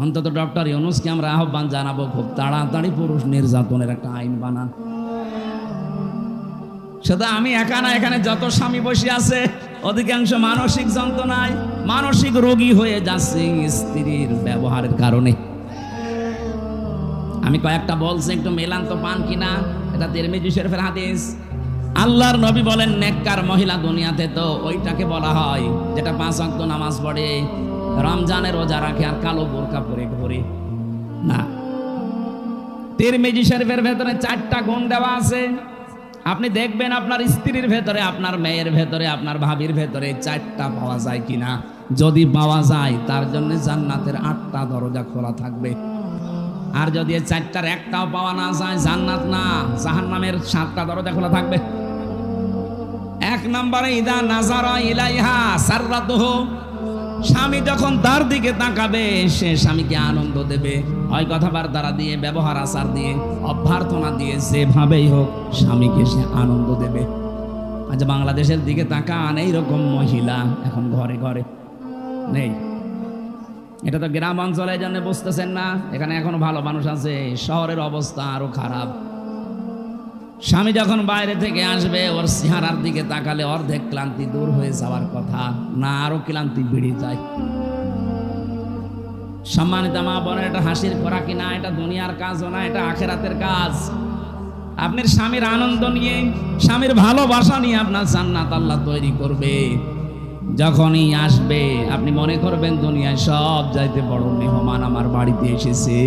অন্তত ডক্টর ইউনূসকে আমরা আহ্বান জানাবো, খুব তাড়াতাড়ি পুরুষ নির্যাতনের একটা আইন বানান। সেটা আমি একা না, এখানে যত স্বামী বসে আছে অধিকাংশ মানসিক যন্ত্রণায় মানসিক রোগী হয়ে যাচ্ছে স্ত্রীর ব্যবহারের কারণে। আমি কয়েকটা বলছি, একটু মেলান তো পান কিনা। এটা তিরমিজি শরীফের হাদিস। আল্লাহর নবী বলেন, নেককার মহিলা দুনিয়াতে তো ওইটাকে বলা হয় যেটা 5 ওয়াক্ত নামাজ পড়ে, রমজানে রোজা রাখে, আর কালো বোরকা পরে ঘোরে না। তিরমিজি শরীফের ভেতরে 4টা গুণ দেওয়া আছে। আপনি দেখবেন আপনার স্ত্রীর ভেতরে, আপনার মেয়ের ভেতরে, আপনার ভাবির ভেতরে 4টা পাওয়া যায় কিনা। যদি পাওয়া যায় তার জন্য জান্নাতের 8টা দরজা খোলা থাকবে। আর যদি 4টার একটাও পাওয়া না যায়, জান্নাত না, জাহান্নামের 7টা দরজা খোলা থাকবে। 1 নম্বরে, ইদা নাজারা ইলাইহা সাররাতুহু, স্বামী যখন তার দিকে তাকাবে সে স্বামীকে আনন্দ দেবে, হয় কথাবার্তা দিয়ে, ব্যবহার আচার দিয়ে, অভ্যর্থনা দিয়ে, যেভাবেই হোক স্বামীকে সে আনন্দ দেবে। আজ বাংলাদেশের দিকে তাকান, এইরকম মহিলা এখন ঘরে ঘরে নেই। এটা তো গ্রাম অঞ্চলের জন্য বুঝতেছেন না, এখানে এখনো ভালো মানুষ আছে। শহরের অবস্থা আরো খারাপ। স্বামী যখন বাইরে থেকে আসবে, ওর চেহারার দিকে তাকালে অর্ধেক ক্লান্তি দূর হয়ে যাওয়ার কথা না, আরো ক্লান্তি বেড়ে যায়। সম্মানিত মা বোনের, এটা হাসির খোরাকি না, এটা দুনিয়ার কাজও না, এটা আখেরাতের কাজ। আপনার স্বামীর আনন্দ নিয়ে, স্বামীর ভালোবাসা নিয়ে আপনার জান্নাত আল্লাহ তৈরি করবে। যখনই আসবে আপনি মনে করবেন দুনিয়ায় সব যাইতে বড় মেহমান আমার বাড়িতে এসেছে।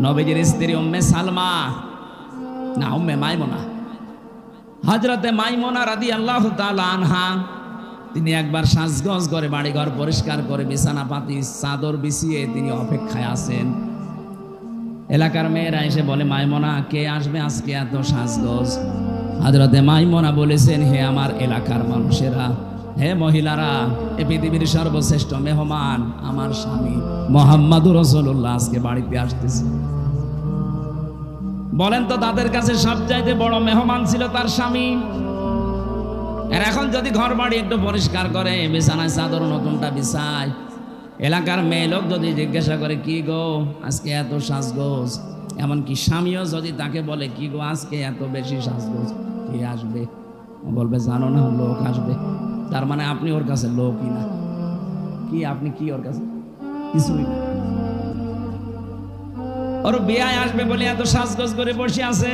নবীজির স্ত্রী উম্মে সালমা, না উম্মে মাইমুনা, হযরতে মাইমুনা রাদিয়াল্লাহু তাআলা আনহা, তিনি একবার সাজগোজ করে বাড়িঘর পরিষ্কার করে বিছানা পাতি চাদর বিছিয়ে তিনি অপেক্ষায় আছেন। এলাকার মেয়েরা এসে বলে, মাইমুনা কে আসবে আজকে এত সাজগোজ? হযরতে মাইমুনা বলেছেন, হে আমার এলাকার মানুষেরা, হে মহিলারা, এ পৃথিবীর সর্বশ্রেষ্ঠ মেহমান আমার স্বামী মুহাম্মদুর রাসূলুল্লাহ আজকে বাড়িতে আসতেছে। বলেন তো, তাদের কাছে সবচাইতে বড় মেহমান ছিল তার স্বামী। আর এখন যদি ঘর বাড়ি একটু পরিষ্কার করে, বিছানায় চাদর নতুনটা বিছায়, এলাকার মেয়ে লোক যদি জিজ্ঞাসা করে, কি গো আজকে এত সাজগোজ, এমনকি স্বামীও যদি তাকে বলে, কি গো আজকে এত বেশি সাজগোজ, কে আসবে? বলবে, জানো না, লোক আসবে। তার মানে আপনি ওর কাছে লোকই না। কি আপনি কি ওর কাছে? কিছুই না। ওর বিয়ে আসবে বলে এত সাজগোজ করে বসে আছে।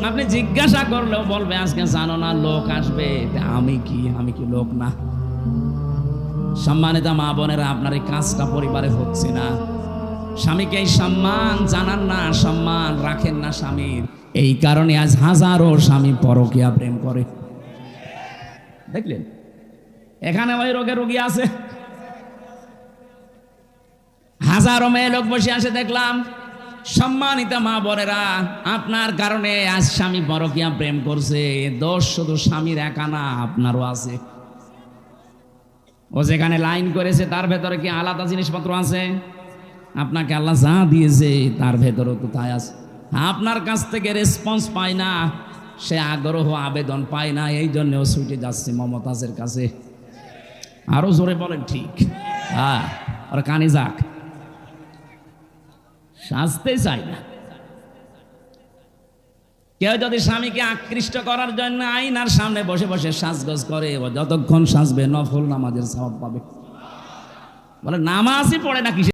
আপনি জিজ্ঞাসা করলেও বলবে, আজকে জানো না লোক আসবে। আমি কি লোক না? সম্মানিত মা বোনেরা, আপনার এই কাজটা পরিবারে হচ্ছে না। স্বামীকে এই সম্মান জানান না, সম্মান রাখেন না স্বামীর। এই কারণে আজ হাজারো স্বামী পরকীয়া প্রেম করে। দেখলেন, এখানে ওই রোগে রোগী আছে, হাজারো মেয়ে লোক বসে আসে দেখলাম। সম্মানিত মা বোনেরা, আপনার কারণে আজ স্বামী পরকীয়া প্রেম করছে। দোষ শুধু স্বামীর একা না, আপনারও আছে। ও যেখানে লাইন করেছে তার ভেতরে কি আলাদা জিনিসপত্র আছে? আপনাকে আল্লাহ যা দিয়েছে তার ভেতরেও তো তাই আছে। আপনার কাছ থেকে রেসপন্স পায় না, সে আগ্রহ আবেদন পায় না, এই জন্য ও ছুটে যাচ্ছে মমতাজের কাছে। আরো জোরে বলেন ঠিক। হ্যাঁ, ওর কানে যাক, সাজতে চাই না। কেউ যদি স্বামীকে আকৃষ্ট করার জন্য আয়নার সামনে বসে বসে সাজগোজ করে, ও যতক্ষণ সাজবে নফল নামাজের সওয়াব পাবে। বলে নামাজই পড়ে না কিসে?